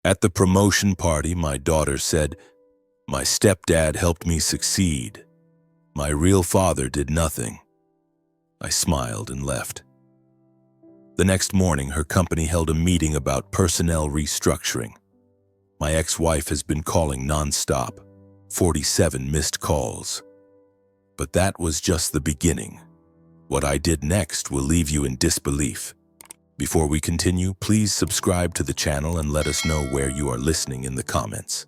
At the promotion party, my daughter said, "My stepdad helped me succeed. My real father did nothing." I smiled and left. The next morning, her company held a meeting about personnel restructuring. My ex-wife has been calling nonstop, 47 missed calls. But that was just the beginning. What I did next will leave you in disbelief. Before we continue, please subscribe to the channel and let us know where you are listening in the comments.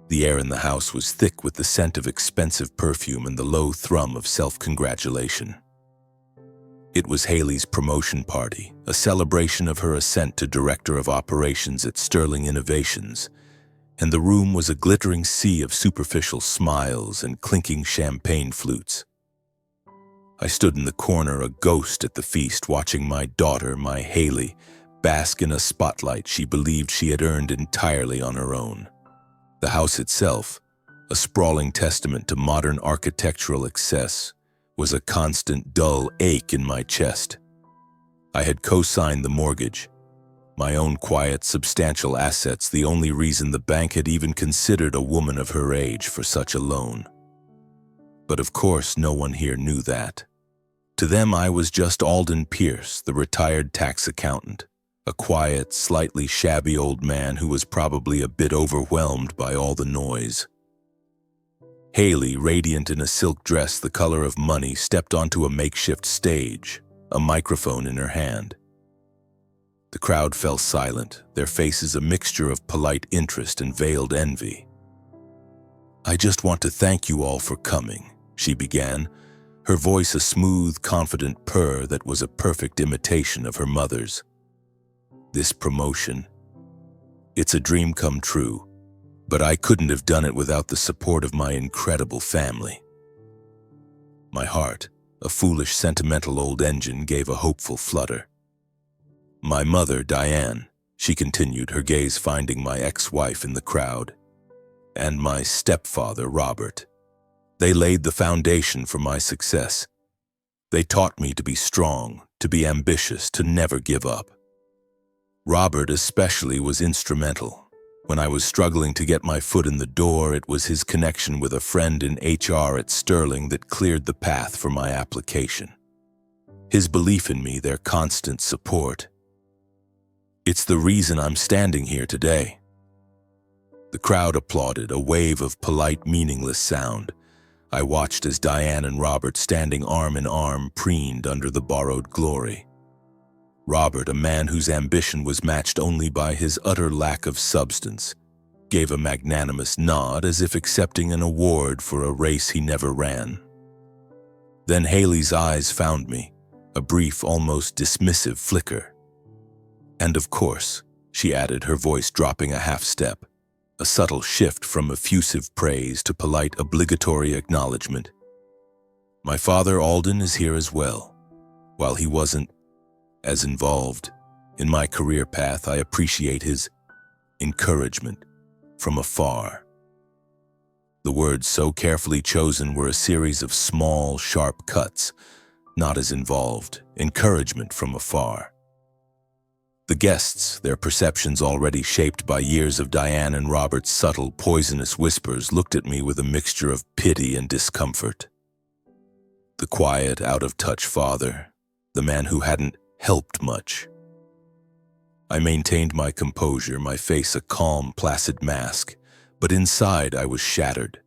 The air in the house was thick with the scent of expensive perfume and the low thrum of self-congratulation. It was Haley's promotion party, a celebration of her ascent to Director of Operations at Sterling Innovations, and the room was a glittering sea of superficial smiles and clinking champagne flutes. I stood in the corner, a ghost at the feast, watching my daughter, my Haley, bask in a spotlight she believed she had earned entirely on her own. The house itself, a sprawling testament to modern architectural excess, was a constant dull ache in my chest. I had co-signed the mortgage, my own quiet, substantial assets, the only reason the bank had even considered a woman of her age for such a loan. But of course, no one here knew that. To them, I was just Alden Pierce, the retired tax accountant, a quiet, slightly shabby old man who was probably a bit overwhelmed by all the noise. Haley, radiant in a silk dress the color of money, stepped onto a makeshift stage, a microphone in her hand. The crowd fell silent, their faces a mixture of polite interest and veiled envy. "I just want to thank you all for coming," she began, her voice a smooth, confident purr that was a perfect imitation of her mother's. "This promotion, it's a dream come true, but I couldn't have done it without the support of my incredible family." My heart, a foolish, sentimental old engine, gave a hopeful flutter. "My mother, Diane," she continued, her gaze finding my ex-wife in the crowd, "and my stepfather, Robert. They laid the foundation for my success. They taught me to be strong, to be ambitious, to never give up. Robert especially was instrumental. When I was struggling to get my foot in the door, it was his connection with a friend in HR at Sterling that cleared the path for my application. His belief in me, their constant support. It's the reason I'm standing here today." The crowd applauded, a wave of polite, meaningless sound. I watched as Diane and Robert, standing arm in arm, preened under the borrowed glory. Robert, a man whose ambition was matched only by his utter lack of substance, gave a magnanimous nod as if accepting an award for a race he never ran. Then Haley's eyes found me, a brief, almost dismissive flicker. "And of course," she added, her voice dropping a half step, a subtle shift from effusive praise to polite, obligatory acknowledgement. "My father, Alden, is here as well. While he wasn't as involved in my career path, I appreciate his encouragement from afar." The words, so carefully chosen, were a series of small, sharp cuts, not as involved, encouragement from afar. The guests, their perceptions already shaped by years of Diane and Robert's subtle, poisonous whispers, looked at me with a mixture of pity and discomfort. The quiet, out-of-touch father, the man who hadn't helped much. I maintained my composure, my face a calm, placid mask, but inside I was shattered.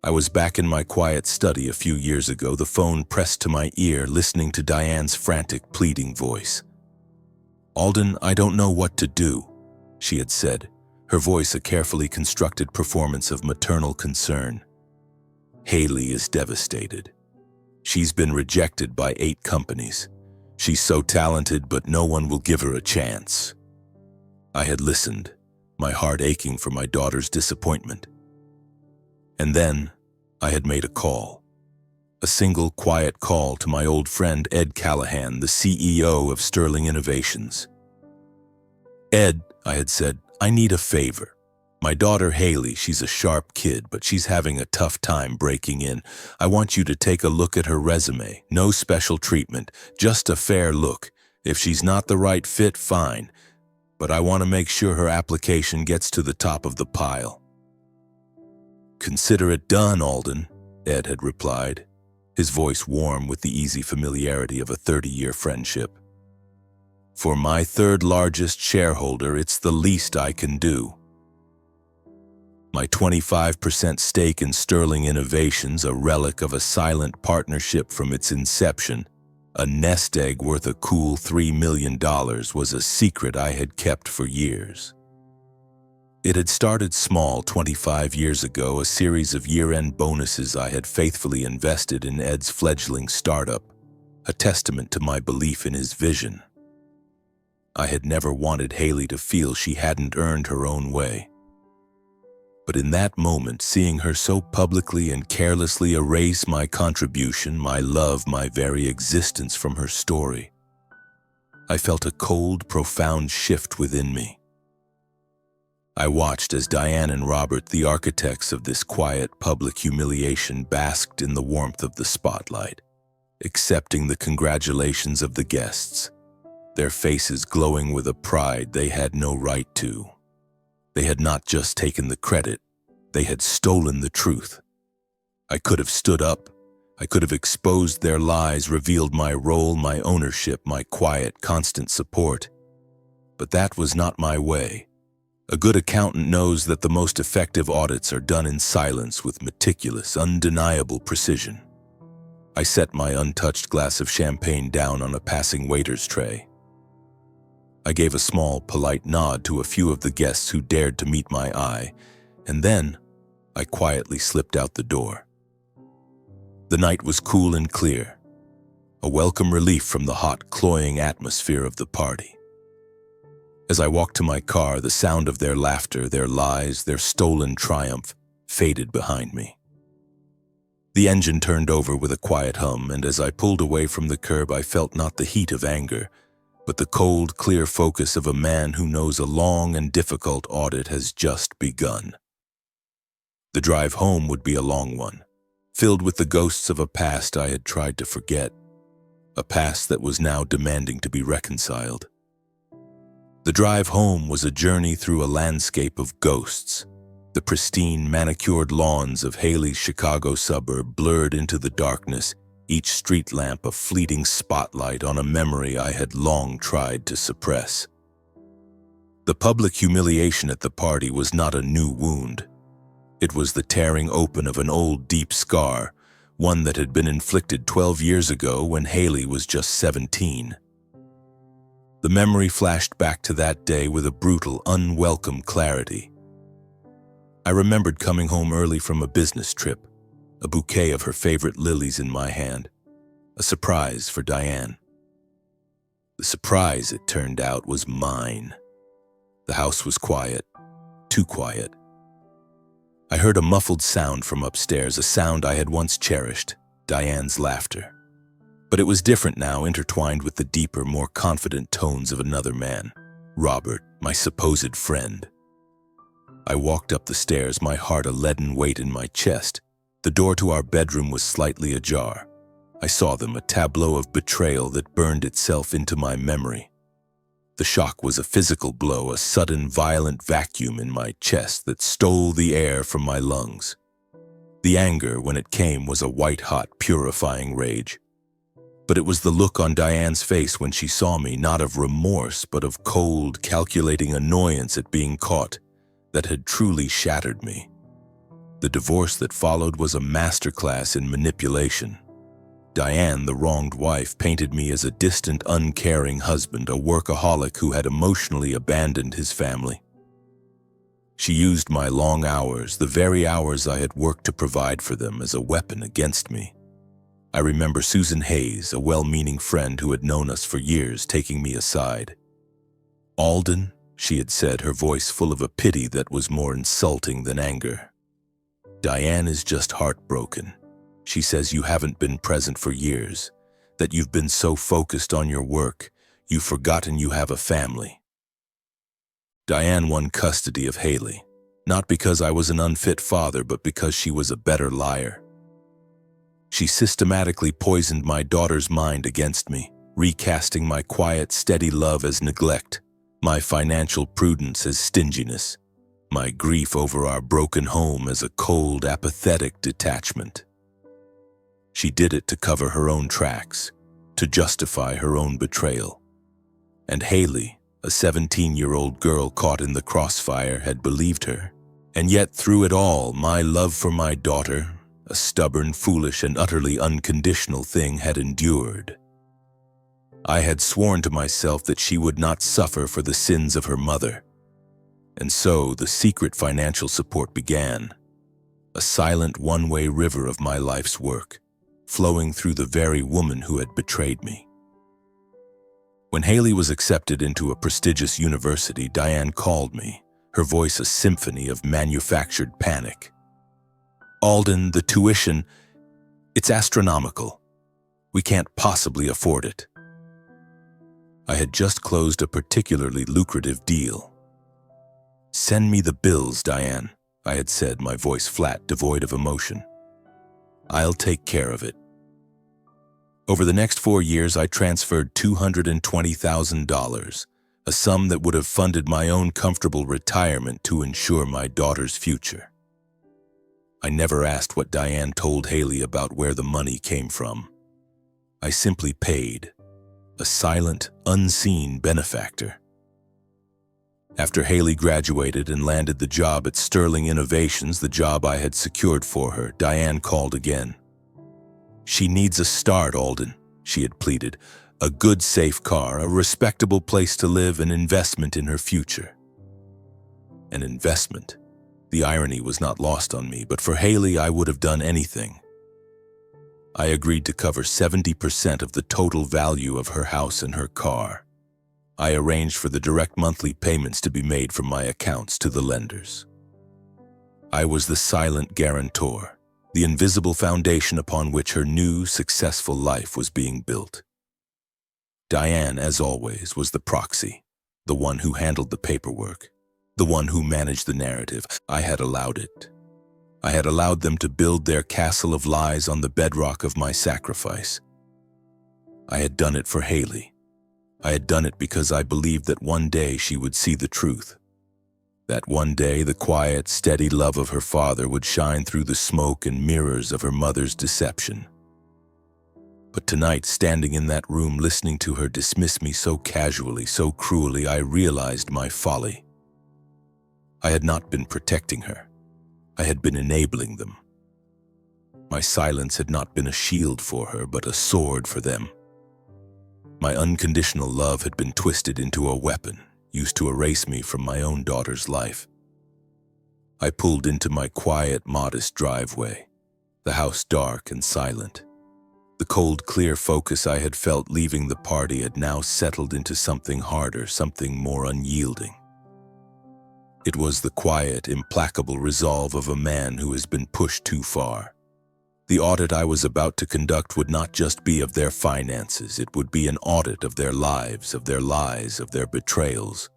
I was back in my quiet study a few years ago, the phone pressed to my ear, listening to Diane's frantic, pleading voice. "Alden, I don't know what to do," she had said, her voice a carefully constructed performance of maternal concern. "Haley is devastated. She's been rejected by 8 companies. She's so talented, but no one will give her a chance." I had listened, my heart aching for my daughter's disappointment. And then I had made a call. A single, quiet call to my old friend Ed Callahan, the CEO of Sterling Innovations. "Ed," I had said, "I need a favor. My daughter Haley, she's a sharp kid, but she's having a tough time breaking in. I want you to take a look at her resume. No special treatment, just a fair look. If she's not the right fit, fine. but I want to make sure her application gets to the top of the pile." "Consider it done, Alden," Ed had replied, his voice warm with the easy familiarity of a 30-year friendship. "For my third largest shareholder, it's the least I can do. My 25% stake in Sterling Innovations, a relic of a silent partnership from its inception, a nest egg worth a cool $3 million, was a secret I had kept for years. It had started small 25 years ago, a series of year-end bonuses I had faithfully invested in Ed's fledgling startup, a testament to my belief in his vision. I had never wanted Haley to feel she hadn't earned her own way. But in that moment, seeing her so publicly and carelessly erase my contribution, my love, my very existence from her story, I felt a cold, profound shift within me. I watched as Diane and Robert, the architects of this quiet public humiliation, basked in the warmth of the spotlight, accepting the congratulations of the guests, their faces glowing with a pride they had no right to. They had not just taken the credit, they had stolen the truth. I could have stood up. I could have exposed their lies, revealed my role, my ownership, my quiet, constant support. But that was not my way. A good accountant knows that the most effective audits are done in silence with meticulous, undeniable precision. I set my untouched glass of champagne down on a passing waiter's tray. I gave a small, polite nod to a few of the guests who dared to meet my eye, and then I quietly slipped out the door. The night was cool and clear, a welcome relief from the hot, cloying atmosphere of the party. As I walked to my car, the sound of their laughter, their lies, their stolen triumph faded behind me. The engine turned over with a quiet hum, and as I pulled away from the curb, I felt not the heat of anger, but the cold, clear focus of a man who knows a long and difficult audit has just begun. The drive home would be a long one, filled with the ghosts of a past I had tried to forget, a past that was now demanding to be reconciled. The drive home was a journey through a landscape of ghosts, the pristine, manicured lawns of Haley's Chicago suburb blurred into the darkness, each street lamp a fleeting spotlight on a memory I had long tried to suppress. The public humiliation at the party was not a new wound. It was the tearing open of an old, deep scar, one that had been inflicted 12 years ago when Haley was just 17. The memory flashed back to that day with a brutal, unwelcome clarity. I remembered coming home early from a business trip, a bouquet of her favorite lilies in my hand, a surprise for Diane. The surprise, it turned out, was mine. The house was quiet, too quiet. I heard a muffled sound from upstairs, a sound I had once cherished, Diane's laughter. But it was different now, intertwined with the deeper, more confident tones of another man, Robert, my supposed friend. I walked up the stairs, my heart a leaden weight in my chest. The door to our bedroom was slightly ajar. I saw them, a tableau of betrayal that burned itself into my memory. The shock was a physical blow, a sudden, violent vacuum in my chest that stole the air from my lungs. The anger, when it came, was a white-hot, purifying rage. But it was the look on Diane's face when she saw me, not of remorse, but of cold, calculating annoyance at being caught, that had truly shattered me. The divorce that followed was a masterclass in manipulation. Diane, the wronged wife, painted me as a distant, uncaring husband, a workaholic who had emotionally abandoned his family. She used my long hours, the very hours I had worked to provide for them, as a weapon against me. I remember Susan Hayes, a well-meaning friend who had known us for years, taking me aside. "Alden," she had said, her voice full of a pity that was more insulting than anger. "Diane is just heartbroken. She says you haven't been present for years, that you've been so focused on your work, you've forgotten you have a family." Diane won custody of Haley, not because I was an unfit father, but because she was a better liar. She systematically poisoned my daughter's mind against me, recasting my quiet, steady love as neglect, my financial prudence as stinginess, my grief over our broken home as a cold, apathetic detachment. She did it to cover her own tracks, to justify her own betrayal. And Haley, a 17-year-old girl caught in the crossfire, had believed her. And yet through it all, my love for my daughter, a stubborn, foolish, and utterly unconditional thing, had endured. I had sworn to myself that she would not suffer for the sins of her mother. And so the secret financial support began, a silent one-way river of my life's work, flowing through the very woman who had betrayed me. When Haley was accepted into a prestigious university, Diane called me, her voice a symphony of manufactured panic. "Alden, the tuition, it's astronomical. We can't possibly afford it." I had just closed a particularly lucrative deal. "Send me the bills, Diane," I had said, my voice flat, devoid of emotion. "I'll take care of it." Over the next 4 years, I transferred $220,000, a sum that would have funded my own comfortable retirement to ensure my daughter's future. I never asked what Diane told Haley about where the money came from. I simply paid, a silent, unseen benefactor. After Haley graduated and landed the job at Sterling Innovations, the job I had secured for her, Diane called again. "She needs a start, Alden," she had pleaded. "A good, safe car, a respectable place to live, an investment in her future." An investment. The irony was not lost on me, but for Haley I would have done anything. I agreed to cover 70% of the total value of her house and her car. I arranged for the direct monthly payments to be made from my accounts to the lenders. I was the silent guarantor, the invisible foundation upon which her new, successful life was being built. Diane, as always, was the proxy, the one who handled the paperwork, the one who managed the narrative. I had allowed it. I had allowed them to build their castle of lies on the bedrock of my sacrifice. I had done it for Haley. I had done it because I believed that one day she would see the truth. That one day the quiet, steady love of her father would shine through the smoke and mirrors of her mother's deception. But tonight, standing in that room, listening to her dismiss me so casually, so cruelly, I realized my folly. I had not been protecting her. I had been enabling them. My silence had not been a shield for her, but a sword for them. My unconditional love had been twisted into a weapon, used to erase me from my own daughter's life. I pulled into my quiet, modest driveway, the house dark and silent. The cold, clear focus I had felt leaving the party had now settled into something harder, something more unyielding. It was the quiet, implacable resolve of a man who has been pushed too far. The audit I was about to conduct would not just be of their finances, it would be an audit of their lives, of their lies, of their betrayals.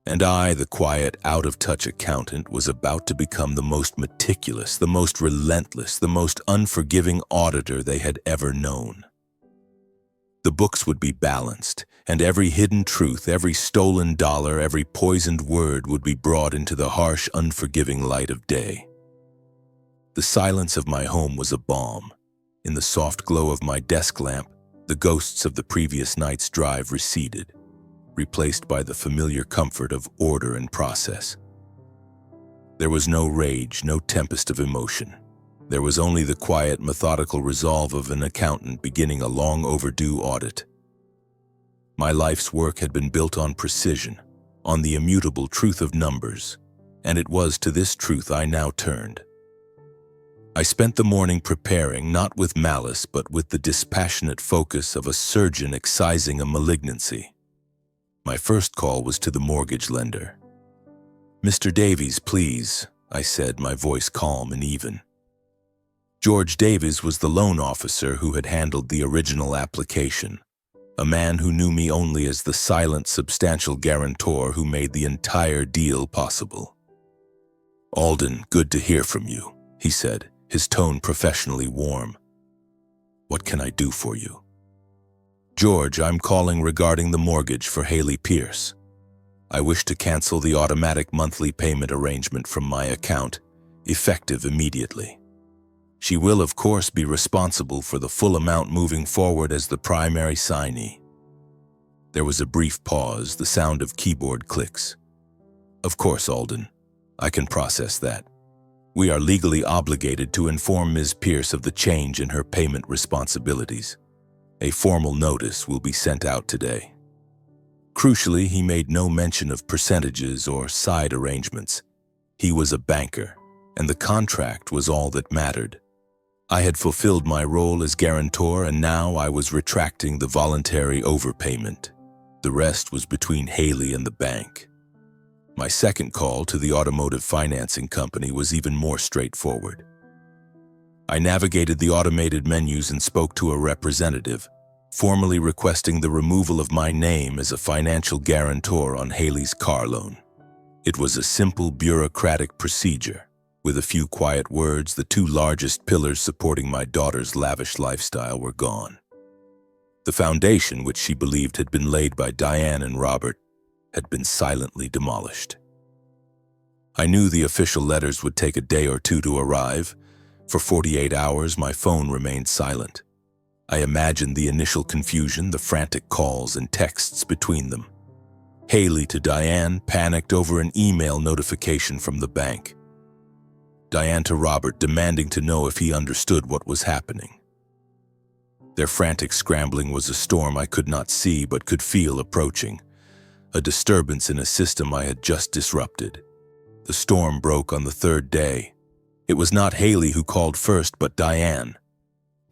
And I, the quiet, out-of-touch accountant, was about to become the most meticulous, the most relentless, the most unforgiving auditor they had ever known. The books would be balanced, and every hidden truth, every stolen dollar, every poisoned word would be brought into the harsh, unforgiving light of day. The silence of my home was a balm. In the soft glow of my desk lamp, the ghosts of the previous night's drive receded, replaced by the familiar comfort of order and process. There was no rage, no tempest of emotion. There was only the quiet, methodical resolve of an accountant beginning a long overdue audit. My life's work had been built on precision, on the immutable truth of numbers, and it was to this truth I now turned. I spent the morning preparing, not with malice, but with the dispassionate focus of a surgeon excising a malignancy. My first call was to the mortgage lender. "Mr. Davies, please," I said, my voice calm and even. George Davies was the loan officer who had handled the original application, a man who knew me only as the silent, substantial guarantor who made the entire deal possible. "Alden, good to hear from you," he said, his tone professionally warm. "What can I do for you?" "George, I'm calling regarding the mortgage for Haley Pierce." I wish to cancel the automatic monthly payment arrangement from my account, effective immediately. She will, of course, be responsible for the full amount moving forward as the primary signee. There was a brief pause, the sound of keyboard clicks. Of course, Alden. I can process that. We are legally obligated to inform Ms. Pierce of the change in her payment responsibilities. A formal notice will be sent out today. Crucially, he made no mention of percentages or side arrangements. He was a banker, and the contract was all that mattered. I had fulfilled my role as guarantor, and now I was retracting the voluntary overpayment. The rest was between Haley and the bank. My second call to the automotive financing company was even more straightforward. I navigated the automated menus and spoke to a representative, formally requesting the removal of my name as a financial guarantor on Haley's car loan. It was a simple bureaucratic procedure. With a few quiet words, the two largest pillars supporting my daughter's lavish lifestyle were gone. The foundation, which she believed had been laid by Diane and Robert, had been silently demolished. I knew the official letters would take a day or two to arrive. For 48 hours, my phone remained silent. I imagined the initial confusion, the frantic calls and texts between them. Haley to Diane, panicked over an email notification from the bank. Diane to Robert, demanding to know if he understood what was happening. Their frantic scrambling was a storm I could not see but could feel approaching, a disturbance in a system I had just disrupted. The storm broke on the third day. It was not Haley who called first, but Diane.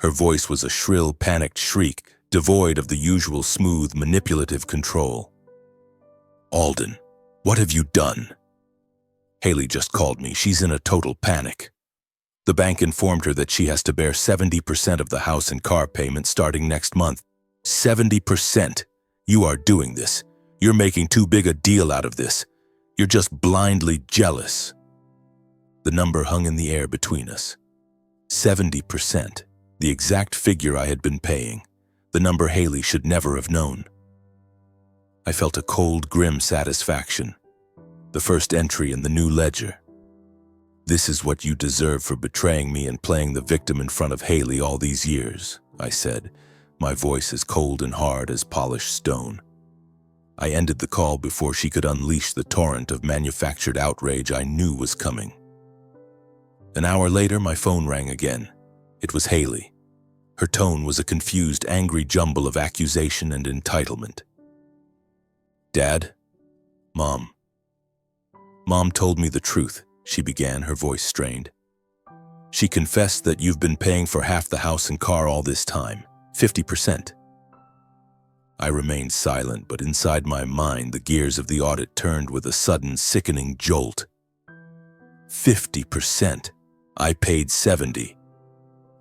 Her voice was a shrill, panicked shriek, devoid of the usual smooth, manipulative control. "Alden, what have you done?" "Haley just called me. She's in a total panic. The bank informed her that she has to bear 70% of the house and car payment starting next month." 70%? You are doing this. You're making too big a deal out of this. You're just blindly jealous. The number hung in the air between us. 70%, the exact figure I had been paying, the number Haley should never have known. I felt a cold, grim satisfaction. The first entry in the new ledger. "This is what you deserve for betraying me and playing the victim in front of Haley all these years," I said, my voice as cold and hard as polished stone. I ended the call before she could unleash the torrent of manufactured outrage I knew was coming. An hour later, my phone rang again. It was Haley. Her tone was a confused, angry jumble of accusation and entitlement. "Dad? Mom. Mom told me the truth," she began, her voice strained. "She confessed that you've been paying for half the house and car all this time, 50%. I remained silent, but inside my mind, the gears of the audit turned with a sudden, sickening jolt. 50%. I paid 70.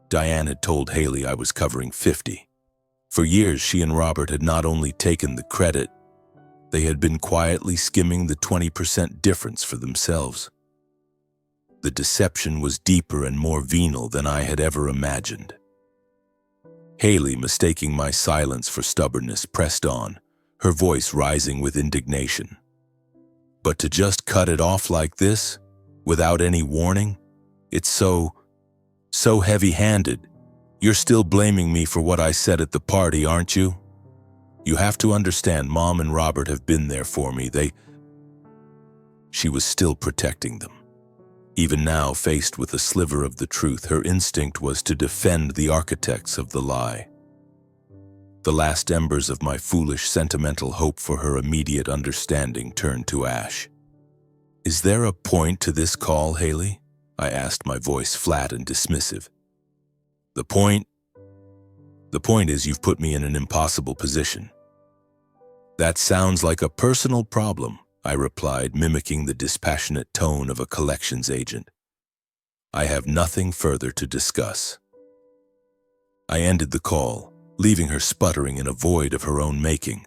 Diane had told Haley I was covering 50. For years, she and Robert had not only taken the credit, they had been quietly skimming the 20% difference for themselves. The deception was deeper and more venal than I had ever imagined. Haley, mistaking my silence for stubbornness, pressed on, her voice rising with indignation. "But to just cut it off like this, without any warning, it's so heavy-handed. You're still blaming me for what I said at the party, aren't you? You have to understand, Mom and Robert have been there for me. She was still protecting them. Even now, faced with a sliver of the truth, her instinct was to defend the architects of the lie. The last embers of my foolish, sentimental hope for her immediate understanding turned to ash. "Is there a point to this call, Haley?" I asked, my voice flat and dismissive. The point is you've put me in an impossible position." "That sounds like a personal problem," I replied, mimicking the dispassionate tone of a collections agent. "I have nothing further to discuss." I ended the call, leaving her sputtering in a void of her own making.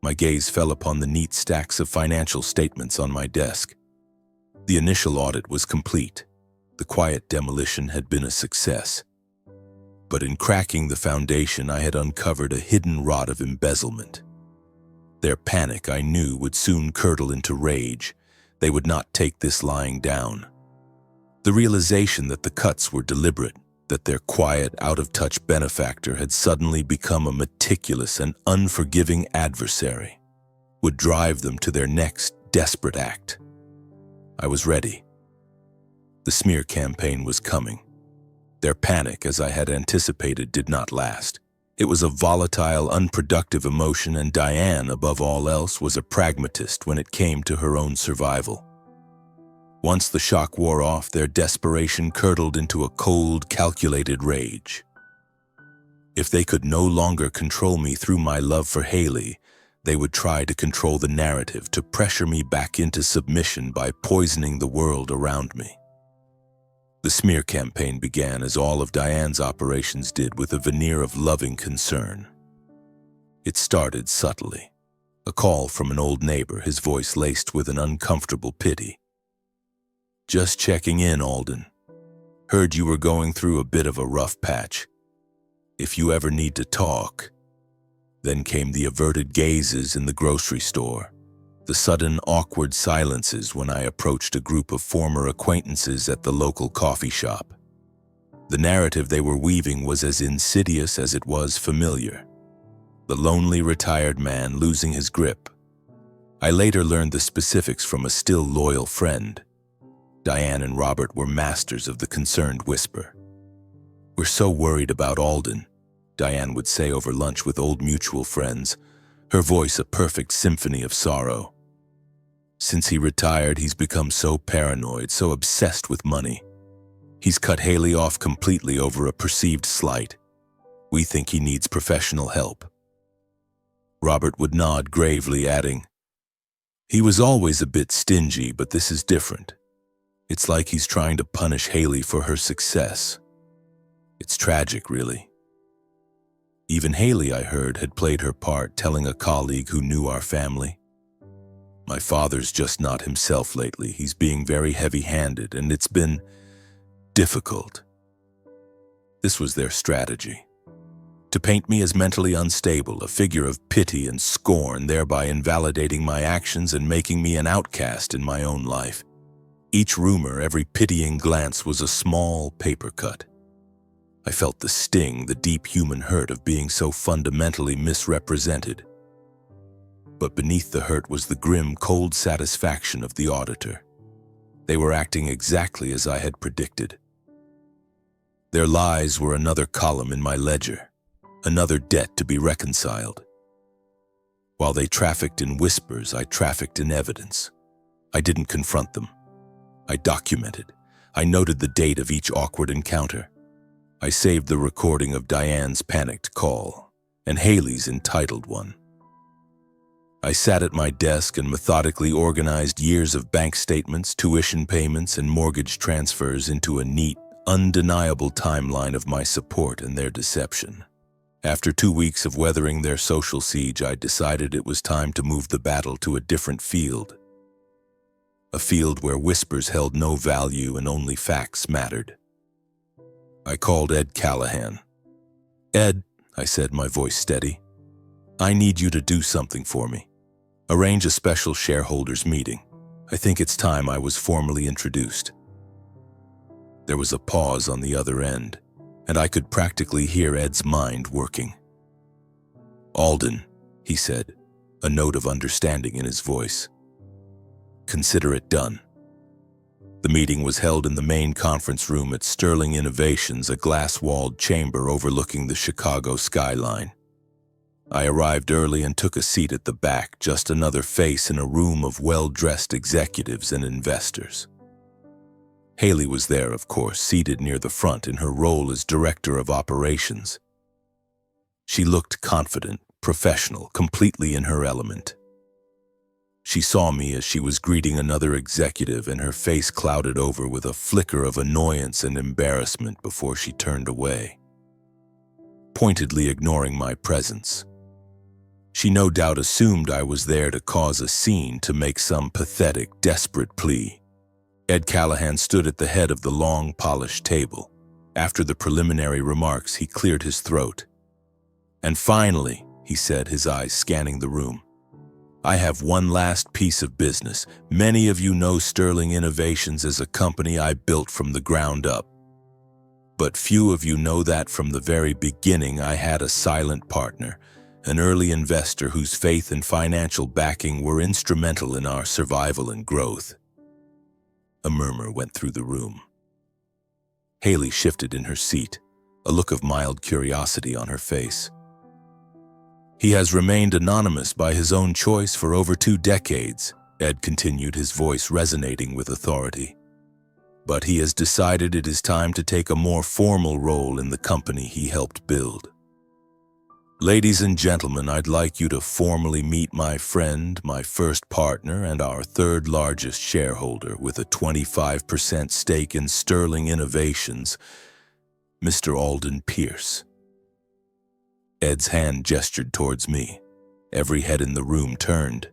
My gaze fell upon the neat stacks of financial statements on my desk. The initial audit was complete. The quiet demolition had been a success. But in cracking the foundation, I had uncovered a hidden rot of embezzlement. Their panic, I knew, would soon curdle into rage. They would not take this lying down. The realization that the cuts were deliberate, that their quiet, out-of-touch benefactor had suddenly become a meticulous and unforgiving adversary, would drive them to their next desperate act. I was ready. The smear campaign was coming. Their panic, as I had anticipated, did not last. It was a volatile, unproductive emotion, and Diane, above all else, was a pragmatist when it came to her own survival. Once the shock wore off, their desperation curdled into a cold, calculated rage. If they could no longer control me through my love for Haley, they would try to control the narrative, to pressure me back into submission by poisoning the world around me. The smear campaign began, as all of Diane's operations did, with a veneer of loving concern. It started subtly. A call from an old neighbor, his voice laced with an uncomfortable pity. "Just checking in, Alden. Heard you were going through a bit of a rough patch. If you ever need to talk." Then came the averted gazes in the grocery store, the sudden awkward silences when I approached a group of former acquaintances at the local coffee shop. The narrative they were weaving was as insidious as it was familiar. The lonely retired man losing his grip. I later learned the specifics from a still loyal friend. Diane and Robert were masters of the concerned whisper. "We're so worried about Alden," Diane would say over lunch with old mutual friends, her voice a perfect symphony of sorrow. "Since he retired, he's become so paranoid, so obsessed with money. He's cut Haley off completely over a perceived slight. We think he needs professional help." Robert would nod gravely, adding, "He was always a bit stingy, but this is different. It's like he's trying to punish Haley for her success. It's tragic, really." Even Haley, I heard, had played her part, telling a colleague who knew our family. "My father's just not himself lately. He's being very heavy-handed, and it's been difficult." This was their strategy. To paint me as mentally unstable, a figure of pity and scorn, thereby invalidating my actions and making me an outcast in my own life. Each rumor, every pitying glance was a small paper cut. I felt the sting, the deep human hurt of being so fundamentally misrepresented. But beneath the hurt was the grim, cold satisfaction of the auditor. They were acting exactly as I had predicted. Their lies were another column in my ledger, another debt to be reconciled. While they trafficked in whispers, I trafficked in evidence. I didn't confront them. I documented. I noted the date of each awkward encounter. I saved the recording of Diane's panicked call, and Haley's entitled one. I sat at my desk and methodically organized years of bank statements, tuition payments, and mortgage transfers into a neat, undeniable timeline of my support and their deception. After 2 weeks of weathering their social siege, I decided it was time to move the battle to a different field. A field where whispers held no value and only facts mattered. I called Ed Callahan. "Ed," I said, my voice steady, "I need you to do something for me. Arrange a special shareholders meeting. I think it's time I was formally introduced." There was a pause on the other end, and I could practically hear Ed's mind working. "Alden," he said, a note of understanding in his voice. "Consider it done." The meeting was held in the main conference room at Sterling Innovations, a glass-walled chamber overlooking the Chicago skyline. I arrived early and took a seat at the back, just another face in a room of well-dressed executives and investors. Haley was there, of course, seated near the front in her role as Director of Operations. She looked confident, professional, completely in her element. She saw me as she was greeting another executive, and her face clouded over with a flicker of annoyance and embarrassment before she turned away, pointedly ignoring my presence. She no doubt assumed I was there to cause a scene, to make some pathetic, desperate plea. Ed Callahan stood at the head of the long, polished table. After the preliminary remarks, he cleared his throat. "And finally," he said, his eyes scanning the room, I have one last piece of business. Many of you know Sterling Innovations as a company I built from the ground up. But few of you know that from the very beginning I had a silent partner, an early investor whose faith and financial backing were instrumental in our survival and growth. A murmur went through the room. Haley shifted in her seat, a look of mild curiosity on her face. He has remained anonymous by his own choice for over 2 decades, Ed continued, his voice resonating with authority. But he has decided it is time to take a more formal role in the company he helped build. Ladies and gentlemen, I'd like you to formally meet my friend, my first partner, and our 3rd largest shareholder with a 25% stake in Sterling Innovations, Mr. Alden Pierce. Ed's hand gestured towards me. Every head in the room turned.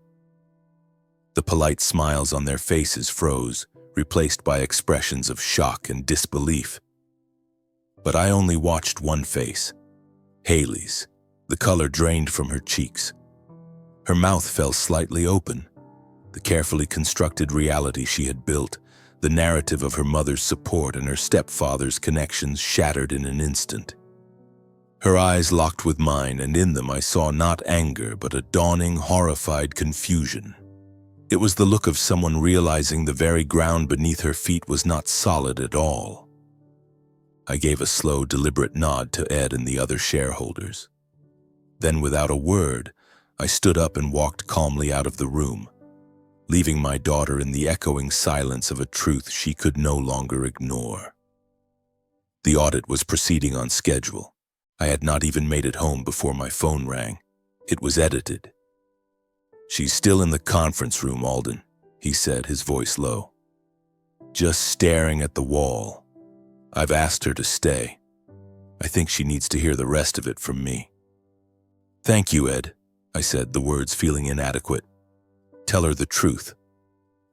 The polite smiles on their faces froze, replaced by expressions of shock and disbelief. But I only watched one face, Haley's. The color drained from her cheeks. Her mouth fell slightly open. The carefully constructed reality she had built, the narrative of her mother's support and her stepfather's connections, shattered in an instant. Her eyes locked with mine, and in them I saw not anger, but a dawning, horrified confusion. It was the look of someone realizing the very ground beneath her feet was not solid at all. I gave a slow, deliberate nod to Ed and the other shareholders. Then, without a word, I stood up and walked calmly out of the room, leaving my daughter in the echoing silence of a truth she could no longer ignore. The audit was proceeding on schedule. I had not even made it home before my phone rang. It was edited. "She's still in the conference room, Alden," he said, his voice low. "Just staring at the wall. I've asked her to stay. I think she needs to hear the rest of it from me." "Thank you, Ed," I said, the words feeling inadequate. "Tell her the truth.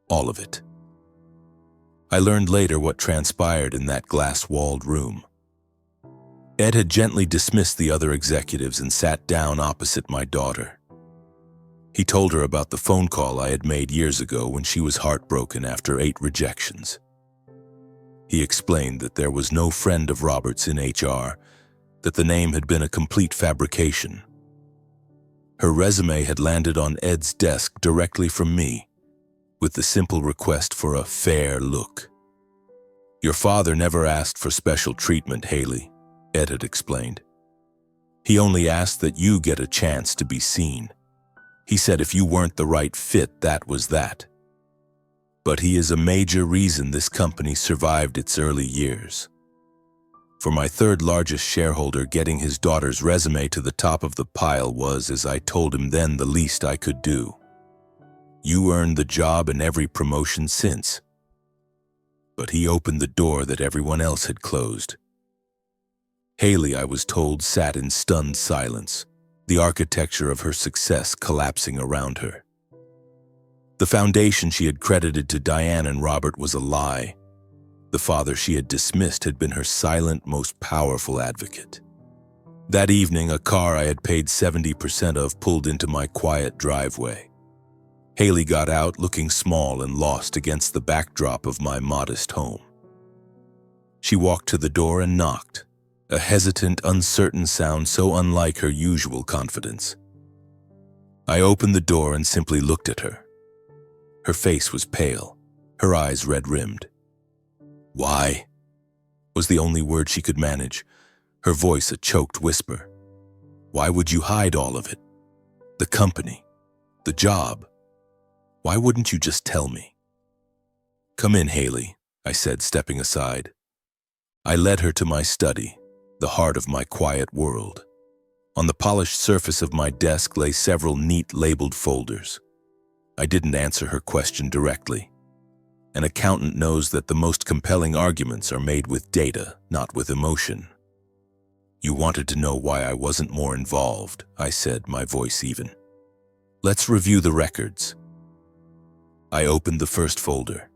All of it." I learned later what transpired in that glass-walled room. Ed had gently dismissed the other executives and sat down opposite my daughter. He told her about the phone call I had made years ago when she was heartbroken after 8 rejections. He explained that there was no friend of Robert's in HR, that the name had been a complete fabrication. Her resume had landed on Ed's desk directly from me, with the simple request for a fair look. "Your father never asked for special treatment, Haley," Ed had explained. "He only asked that you get a chance to be seen. He said if you weren't the right fit, that was that. But he is a major reason this company survived its early years. For my 3rd largest shareholder, getting his daughter's resume to the top of the pile was, as I told him then, the least I could do. You earned the job and every promotion since." But he opened the door that everyone else had closed. Haley, I was told, sat in stunned silence, the architecture of her success collapsing around her. The foundation she had credited to Diane and Robert was a lie. The father she had dismissed had been her silent, most powerful advocate. That evening, a car I had paid 70% of pulled into my quiet driveway. Haley got out, looking small and lost against the backdrop of my modest home. She walked to the door and knocked, a hesitant, uncertain sound so unlike her usual confidence. I opened the door and simply looked at her. Her face was pale, her eyes red-rimmed. "Why?" was the only word she could manage, her voice a choked whisper. "Why would you hide all of it? The company, the job. Why wouldn't you just tell me?" "Come in, Haley," I said, stepping aside. I led her to my study, the heart of my quiet world. On the polished surface of my desk lay several neat labeled folders. I didn't answer her question directly. An accountant knows that the most compelling arguments are made with data, not with emotion. "You wanted to know why I wasn't more involved," I said, my voice even. "Let's review the records." I opened the first folder.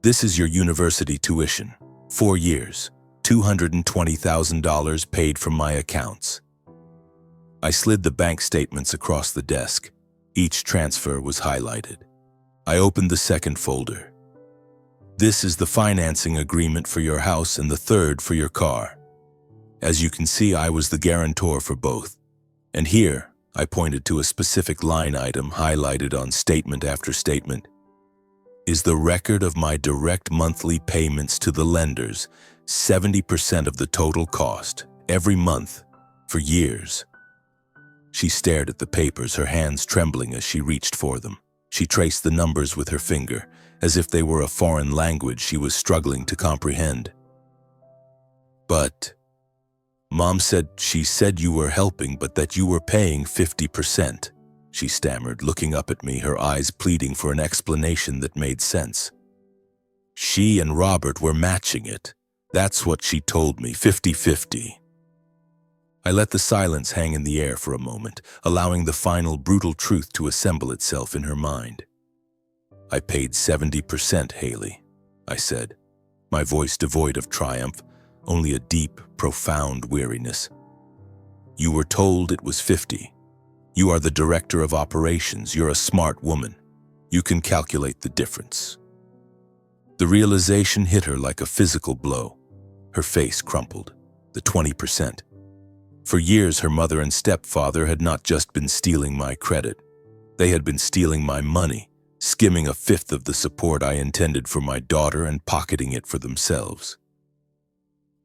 "This is your university tuition. 4 years, $220,000 paid from my accounts." I slid the bank statements across the desk. Each transfer was highlighted. I opened the second folder. This is the financing agreement for your house and the third for your car. As you can see, I was the guarantor for both. And here, I pointed to a specific line item highlighted on statement after statement, is the record of my direct monthly payments to the lenders, 70% of the total cost, every month, for years. She stared at the papers, her hands trembling as she reached for them. She traced the numbers with her finger, as if they were a foreign language she was struggling to comprehend. But Mom said she said you were helping, but that you were paying 50%, she stammered, looking up at me, her eyes pleading for an explanation that made sense. She and Robert were matching it. That's what she told me, 50-50. I let the silence hang in the air for a moment, allowing the final brutal truth to assemble itself in her mind. I paid 70%, Haley, I said, my voice devoid of triumph, only a deep, profound weariness. You were told it was 50. You are the director of operations. You're a smart woman. You can calculate the difference. The realization hit her like a physical blow. Her face crumpled. The 20%. For years, her mother and stepfather had not just been stealing my credit. They had been stealing my money, skimming a fifth of the support I intended for my daughter and pocketing it for themselves.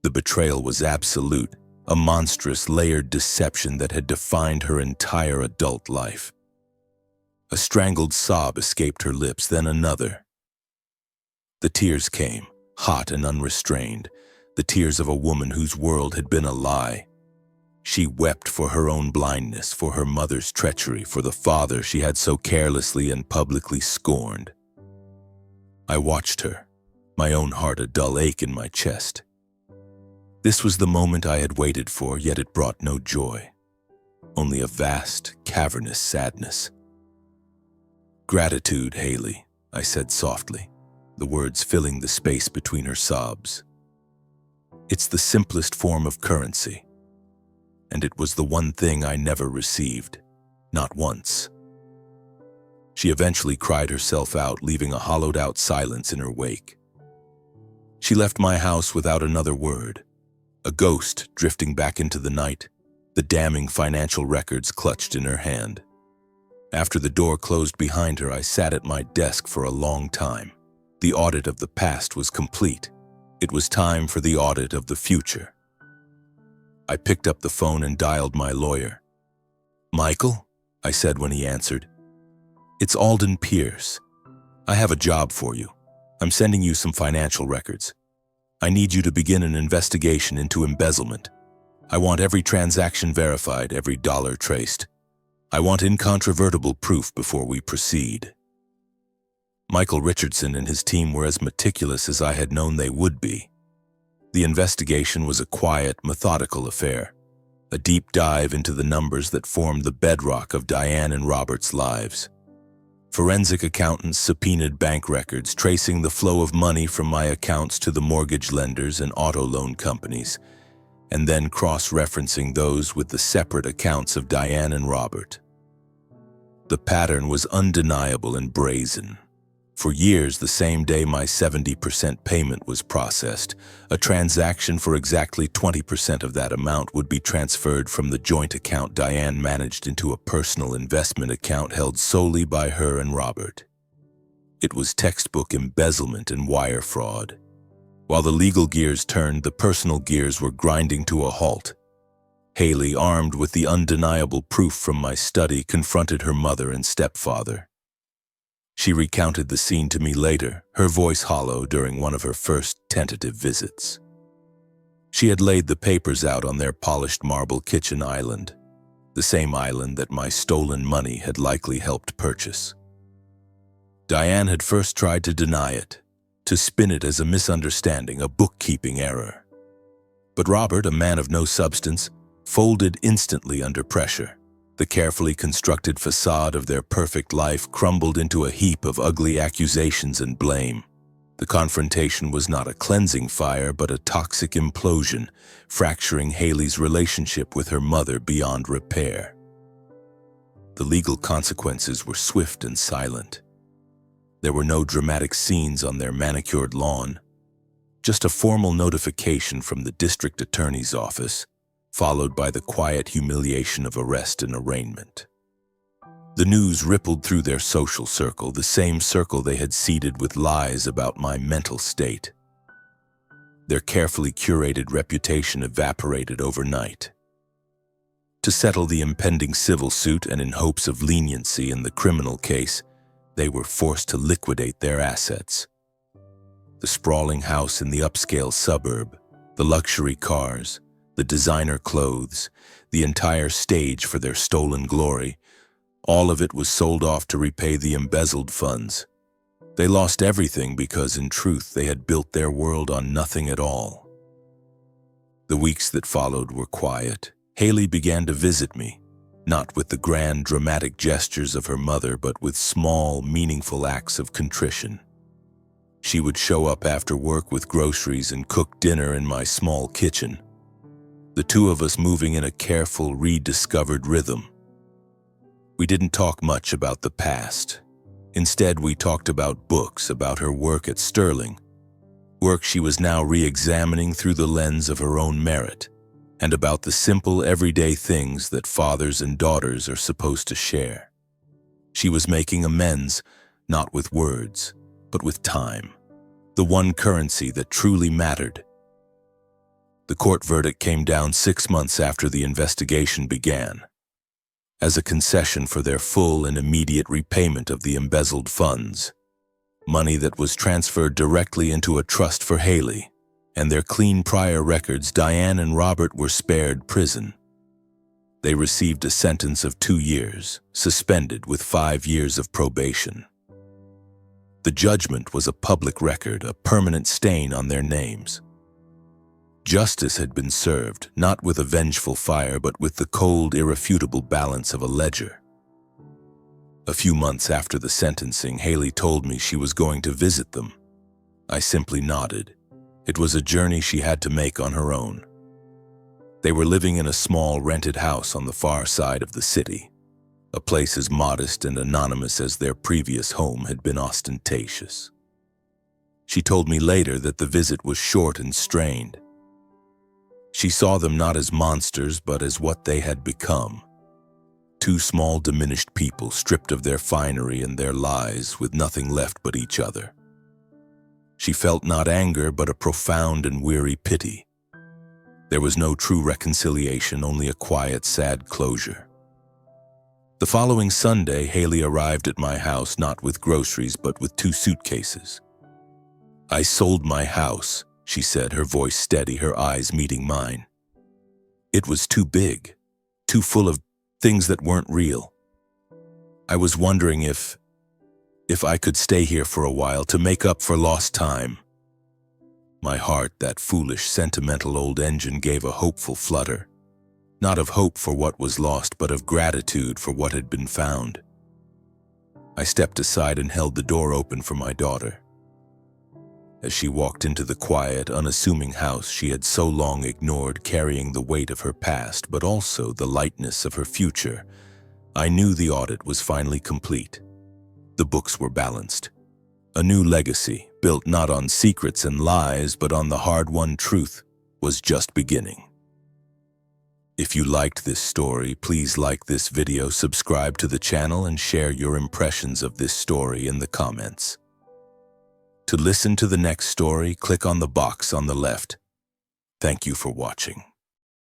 The betrayal was absolute, a monstrous, layered deception that had defined her entire adult life. A strangled sob escaped her lips, then another. The tears came, hot and unrestrained, the tears of a woman whose world had been a lie. She wept for her own blindness, for her mother's treachery, for the father she had so carelessly and publicly scorned. I watched her, my own heart a dull ache in my chest. This was the moment I had waited for, yet it brought no joy, only a vast, cavernous sadness. Gratitude, Haley, I said softly, the words filling the space between her sobs. It's the simplest form of currency. And it was the one thing I never received, not once. She eventually cried herself out, leaving a hollowed-out silence in her wake. She left my house without another word, a ghost drifting back into the night, the damning financial records clutched in her hand. After the door closed behind her, I sat at my desk for a long time. The audit of the past was complete. It was time for the audit of the future. I picked up the phone and dialed my lawyer. Michael, I said when he answered. It's Alden Pierce. I have a job for you. I'm sending you some financial records. I need you to begin an investigation into embezzlement. I want every transaction verified, every dollar traced. I want incontrovertible proof before we proceed. Michael Richardson and his team were as meticulous as I had known they would be. The investigation was a quiet, methodical affair, a deep dive into the numbers that formed the bedrock of Diane and Robert's lives. Forensic accountants subpoenaed bank records tracing the flow of money from my accounts to the mortgage lenders and auto loan companies, and then cross-referencing those with the separate accounts of Diane and Robert. The pattern was undeniable and brazen. For years, the same day my 70% payment was processed, a transaction for exactly 20% of that amount would be transferred from the joint account Diane managed into a personal investment account held solely by her and Robert. It was textbook embezzlement and wire fraud. While the legal gears turned, the personal gears were grinding to a halt. Haley, armed with the undeniable proof from my study, confronted her mother and stepfather. She recounted the scene to me later, her voice hollow during one of her first tentative visits. She had laid the papers out on their polished marble kitchen island, the same island that my stolen money had likely helped purchase. Diane had first tried to deny it, to spin it as a misunderstanding, a bookkeeping error. But Robert, a man of no substance, folded instantly under pressure. The carefully constructed facade of their perfect life crumbled into a heap of ugly accusations and blame. The confrontation was not a cleansing fire, but a toxic implosion, fracturing Haley's relationship with her mother beyond repair. The legal consequences were swift and silent. There were no dramatic scenes on their manicured lawn, just a formal notification from the district attorney's office, followed by the quiet humiliation of arrest and arraignment. The news rippled through their social circle, the same circle they had seeded with lies about my mental state. Their carefully curated reputation evaporated overnight. To settle the impending civil suit and in hopes of leniency in the criminal case, they were forced to liquidate their assets. The sprawling house in the upscale suburb, the luxury cars, the designer clothes, the entire stage for their stolen glory, all of it was sold off to repay the embezzled funds. They lost everything because, in truth, they had built their world on nothing at all. The weeks that followed were quiet. Haley began to visit me, not with the grand, dramatic gestures of her mother, but with small, meaningful acts of contrition. She would show up after work with groceries and cook dinner in my small kitchen, the two of us moving in a careful, rediscovered rhythm. We didn't talk much about the past. Instead, we talked about books, about her work at Sterling, work she was now re-examining through the lens of her own merit, and about the simple, everyday things that fathers and daughters are supposed to share. She was making amends, not with words, but with time, the one currency that truly mattered. The court verdict came down 6 months after the investigation began, as a concession for their full and immediate repayment of the embezzled funds, money that was transferred directly into a trust for Haley, and their clean prior records. Diane and Robert were spared prison. They received a sentence of 2 years, suspended with 5 years of probation. The judgment was a public record, a permanent stain on their names. Justice had been served, not with a vengeful fire, but with the cold, irrefutable balance of a ledger. A few months after the sentencing, Haley told me she was going to visit them. I simply nodded. It was a journey she had to make on her own. They were living in a small rented house on the far side of the city, a place as modest and anonymous as their previous home had been ostentatious. She told me later that the visit was short and strained. She saw them not as monsters, but as what they had become. Two small, diminished people stripped of their finery and their lies, with nothing left but each other. She felt not anger, but a profound and weary pity. There was no true reconciliation, only a quiet, sad closure. The following Sunday, Haley arrived at my house not with groceries, but with 2 suitcases. "I sold my house," she said, her voice steady, her eyes meeting mine. "It was too big, too full of things that weren't real. I was wondering if I could stay here for a while to make up for lost time." My heart, that foolish, sentimental old engine, gave a hopeful flutter. Not of hope for what was lost, but of gratitude for what had been found. I stepped aside and held the door open for my daughter. As she walked into the quiet, unassuming house she had so long ignored, carrying the weight of her past, but also the lightness of her future, I knew the audit was finally complete. The books were balanced. A new legacy, built not on secrets and lies, but on the hard-won truth, was just beginning. If you liked this story, please like this video, subscribe to the channel, and share your impressions of this story in the comments. To listen to the next story, click on the box on the left. Thank you for watching.